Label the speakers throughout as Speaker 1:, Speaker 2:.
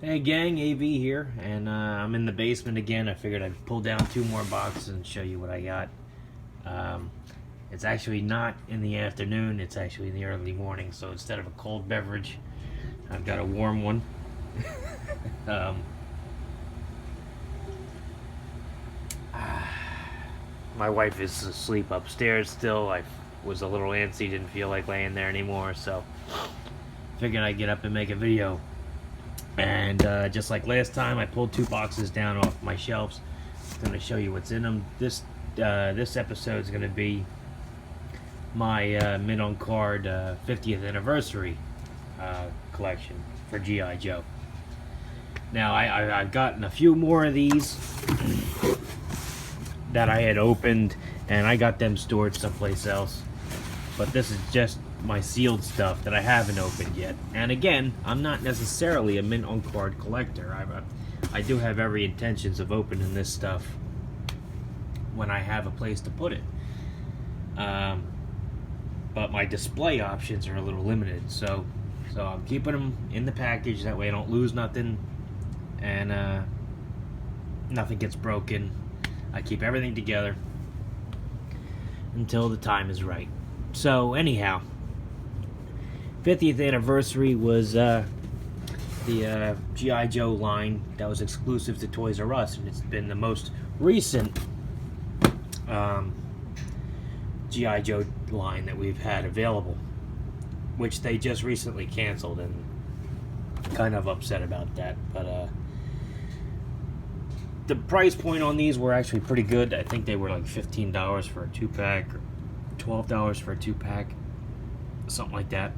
Speaker 1: Hey gang, AV here, and I'm in the basement again. I figured I'd pull down 2 more boxes and show you what I got. It's actually not in the afternoon, it's actually in the early morning, so instead of a cold beverage, I've got a warm one. My wife is asleep upstairs still. I was a little antsy, didn't feel like laying there anymore, so figured I'd get up and make a video. And just like last time, I pulled 2 boxes down off my shelves. I'm going to show you what's in them. This episode is going to be my mint on card 50th anniversary collection for G.I. Joe. Now I've gotten a few more of these that I had opened, and I got them stored someplace else. But this is just my sealed stuff that I haven't opened yet. And again, I'm not necessarily a mint on card collector. I do have every intentions of opening this stuff when I have a place to put it. But my display options are a little limited, so I'm keeping them in the package. That way I don't lose nothing, and nothing gets broken. I keep everything together until the time is right. So anyhow, 50th anniversary was the G.I. Joe line that was exclusive to Toys R Us, and it's been the most recent G.I. Joe line that we've had available, which they just recently canceled, and kind of upset about that. But the price point on these were actually pretty good. I think they were like $15 for a 2-pack, or $12 for a 2-pack, something like that.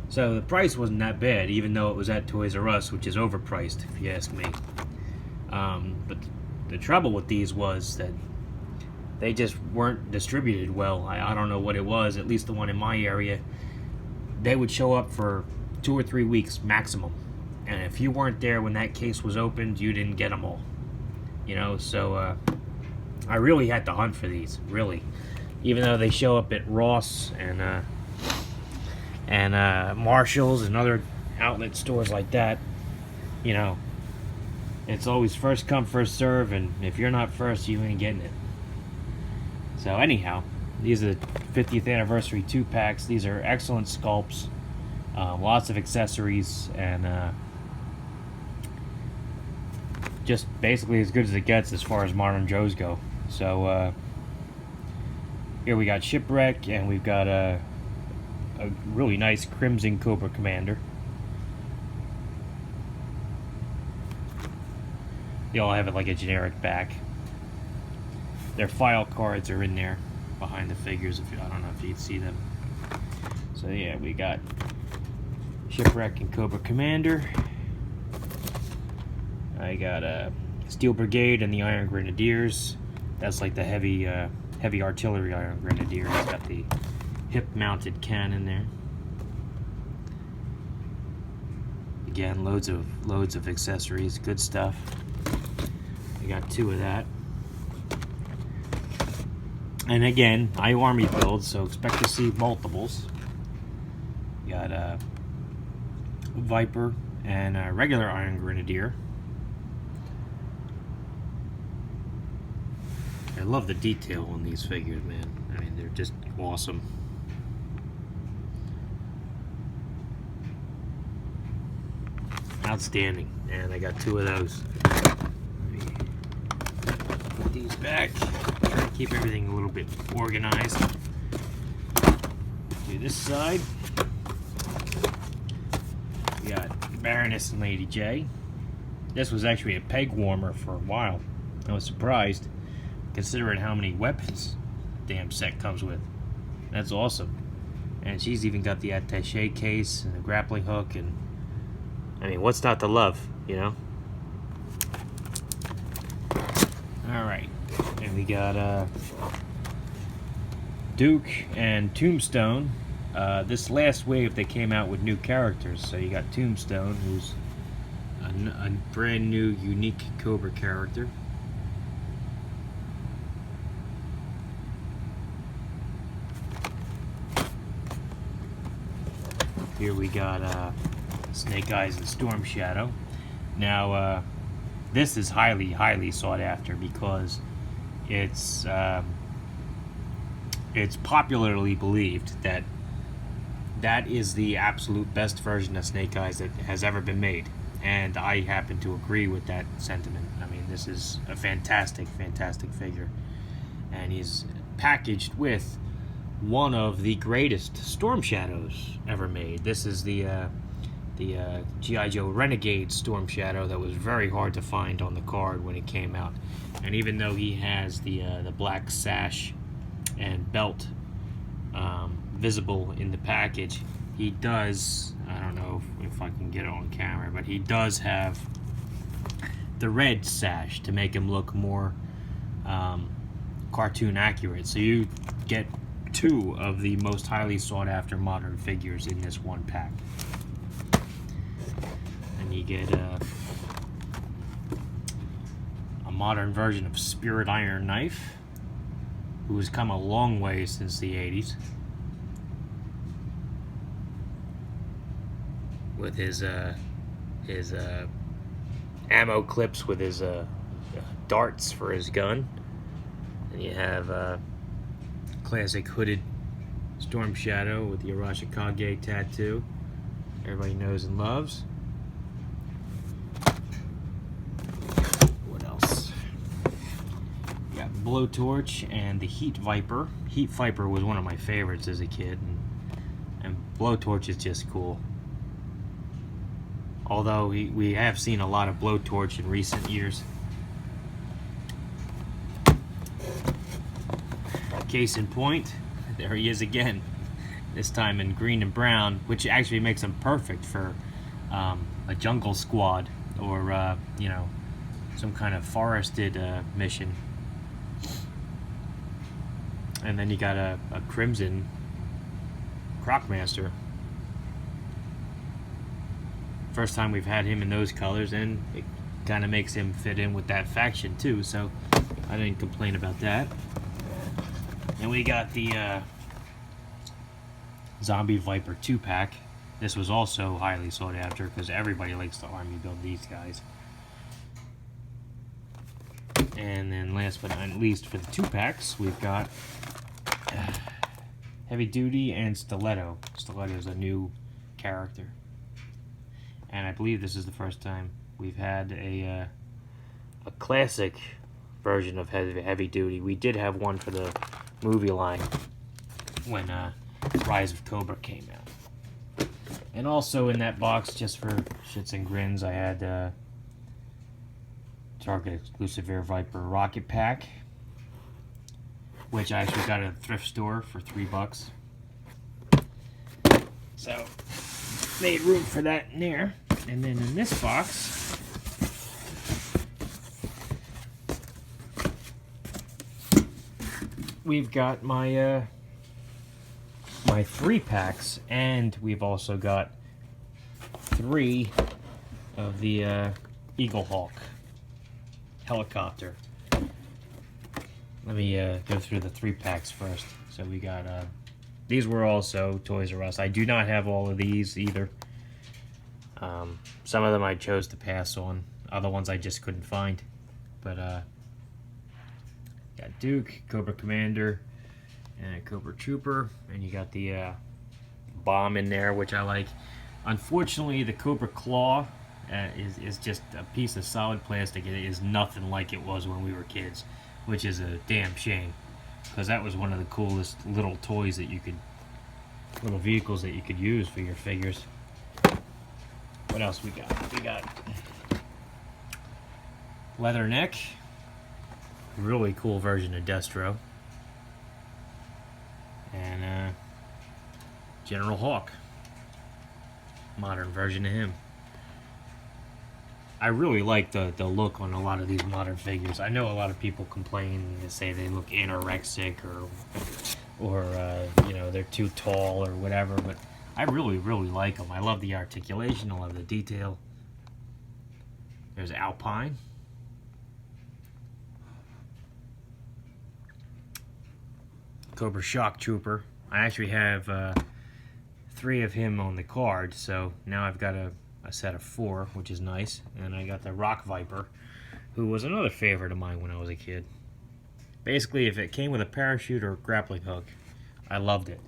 Speaker 1: So the price wasn't that bad, even though it was at Toys R Us, which is overpriced, if you ask me. But the trouble with these was that they just weren't distributed well. I don't know what it was. At least the one in my area, they would show up for 2 or 3 weeks maximum. And if you weren't there when that case was opened, you didn't get them all. You know, so I really had to hunt for these, really. Even though they show up at Ross and Marshall's and other outlet stores like that, you know, it's always first come, first serve, and if you're not first, you ain't getting it. So anyhow, these are the 50th anniversary 2-packs. These are excellent sculpts, lots of accessories, and just basically as good as it gets as far as modern Joes go. So here we got Shipwreck, and we've got a really nice Crimson Cobra Commander. They all have it like a generic back. Their file cards are in there behind the figures. I don't know if you can see them. So yeah, we got Shipwreck and Cobra Commander. I got Steel Brigade and the Iron Grenadiers. That's like the heavy artillery Iron Grenadier. It's got the hip-mounted cannon there. Again, loads of accessories, good stuff. I got 2 of that. And again, I army build, so expect to see multiples. Got a Viper and a regular Iron Grenadier. I love the detail on these figures, man. I mean, they're just awesome. Outstanding. And I got 2 of those. Let me put these back. Try to keep everything a little bit organized. Do this side. We got Baroness and Lady Jaye. This was actually a peg warmer for a while. I was surprised, considering how many weapons the damn set comes with. That's awesome. And she's even got the attaché case and a grappling hook, and I mean, what's not to love, you know? Alright, and we got Duke and Tombstone. This last wave they came out with new characters. So you got Tombstone, who's a brand new, unique Cobra character. Here we got Snake Eyes and Storm Shadow. Now, this is highly sought after because it's popularly believed that that is the absolute best version of Snake Eyes that has ever been made. And I happen to agree with that sentiment. I mean, this is a fantastic figure. And he's packaged with one of the greatest Storm Shadows ever made. This is the G.I. Joe Renegade Storm Shadow that was very hard to find on the card when it came out. And even though he has the black sash and belt visible in the package, he does, I don't know if I can get it on camera, but he does have the red sash to make him look more cartoon accurate. So you get two of the most highly sought after modern figures in this one pack. And you get a modern version of Spirit Iron Knife, who has come a long way since the 80s. With his ammo clips with his darts for his gun. And you have classic hooded Storm Shadow with the Arashikage tattoo everybody knows and loves. What else? You got Blowtorch and the Heat Viper. Heat Viper was one of my favorites as a kid, and Blowtorch is just cool. Although we have seen a lot of Blowtorch in recent years. Case in point, there he is again. This time in green and brown, which actually makes him perfect for a jungle squad or you know, some kind of forested mission. And then you got a crimson Crocmaster. First time we've had him in those colors, and it kind of makes him fit in with that faction too, so I didn't complain about that. And we got the Zombie Viper 2-pack. This was also highly sought after because everybody likes to army build these guys. And then last but not least, for the 2-packs, we've got Heavy Duty and Stiletto. Stiletto is a new character. And I believe this is the first time we've had a classic version of Heavy Duty. We did have one for the movie line when Rise of Cobra came out. And also in that box, just for shits and grins, I had Target exclusive Air Viper Rocket Pack, which I actually got at a thrift store for $3. So made room for that in there. And then in this box, we've got my my 3-packs, and we've also got 3 of the Eagle Hawk helicopter. Let me go through the 3-packs first. So we got these were also Toys R Us. I do not have all of these either. Some of them I chose to pass on. Other ones I just couldn't find. But got Duke, Cobra Commander, and a Cobra Trooper, and you got the bomb in there, which I like. Unfortunately, the Cobra Claw is just a piece of solid plastic. It is nothing like it was when we were kids, which is a damn shame, because that was one of the coolest little toys that you could, little vehicles that you could use for your figures. What else we got? We got Leatherneck, really cool version of Destro, and General Hawk, modern version of him. I really like the look on a lot of these modern figures. I know a lot of people complain and say they look anorexic or you know, they're too tall or whatever, but I really like them. I love the articulation, I love the detail. There's Alpine. Cobra Shock Trooper. I actually have 3 of him on the card, so now I've got a a set of 4, which is nice. And I got the Rock Viper, who was another favorite of mine when I was a kid. Basically, if it came with a parachute or a grappling hook, I loved it.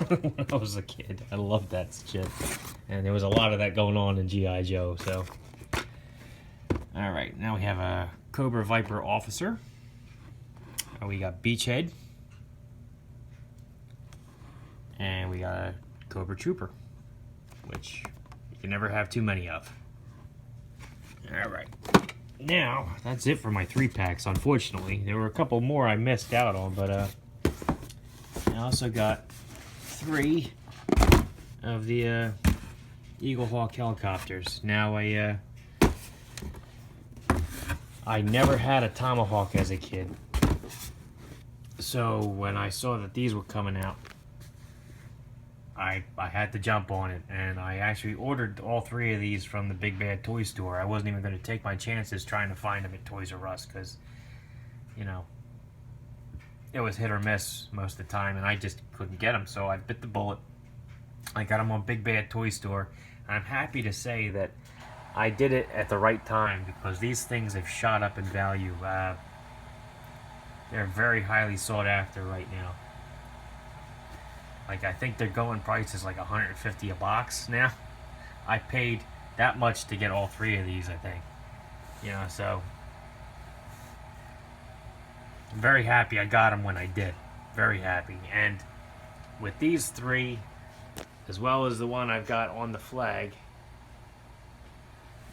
Speaker 1: When I was a kid, I loved that shit. And there was a lot of that going on in G.I. Joe, so. Alright, now we have a Cobra Viper Officer. We got Beachhead. And we got a Cobra Trooper, which you can never have too many of. Alright. Now, that's it for my 3-packs, unfortunately. There were a couple more I missed out on, but I also got 3 of the Eagle Hawk helicopters. Now, I never had a Tomahawk as a kid. So, when I saw that these were coming out, I had to jump on it, and I actually ordered all 3 of these from the Big Bad Toy Store. I wasn't even going to take my chances trying to find them at Toys R Us, because, you know, it was hit or miss most of the time, and I just couldn't get them, so I bit the bullet. I got them on Big Bad Toy Store, and I'm happy to say that I did it at the right time, because these things have shot up in value. They're very highly sought after right now. Like, I think their going price is like $150 a box now. I paid that much to get all 3 of these, I think. You know, so I'm very happy I got them when I did. Very happy. And with these 3, as well as the one I've got on the flag,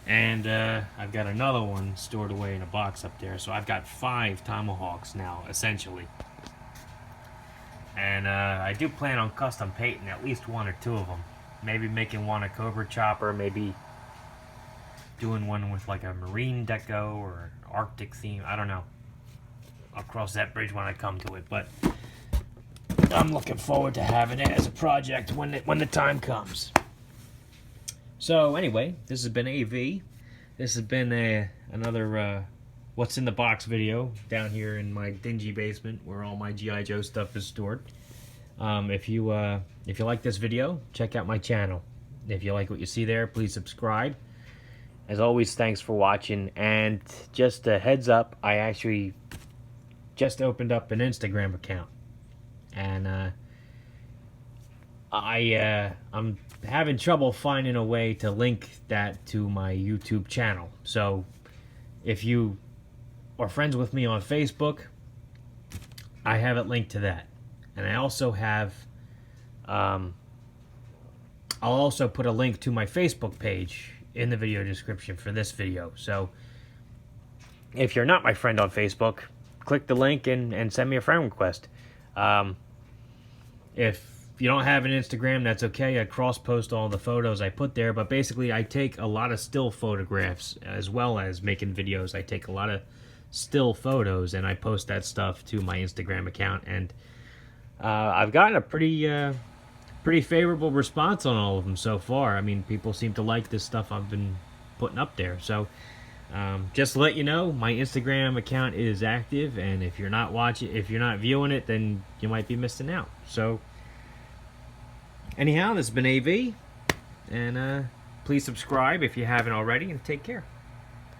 Speaker 1: and I've got another one stored away in a box up there, so I've got 5 Tomahawks now, essentially. And I do plan on custom painting at least 1 or 2 of them. Maybe making one a Cobra chopper, maybe doing one with like a marine deco or an Arctic theme. I don't know. I'll cross that bridge when I come to it, but I'm looking forward to having it as a project when the time comes. So anyway, this has been AV. This has been another What's in the Box video down here in my dingy basement where all my G.I. Joe stuff is stored. If you like this video, check out my channel. If you like what you see there, please subscribe. As always, thanks for watching. And just a heads up, I actually just opened up an Instagram account, and I'm having trouble finding a way to link that to my YouTube channel. So if you are friends with me on Facebook, I have it linked to that. And I also have, I'll also put a link to my Facebook page in the video description for this video. So if you're not my friend on Facebook, click the link and send me a friend request. If you don't have an Instagram, that's okay. I cross-post all the photos I put there. But basically, I take a lot of still photographs as well as making videos. I take a lot of still photos, and I post that stuff to my Instagram account. And I've gotten a pretty favorable response on all of them so far. I mean, people seem to like this stuff I've been putting up there. So just to let you know, my Instagram account is active, and if you're not viewing it, then you might be missing out. So anyhow, this has been AV, and please subscribe if you haven't already, and take care.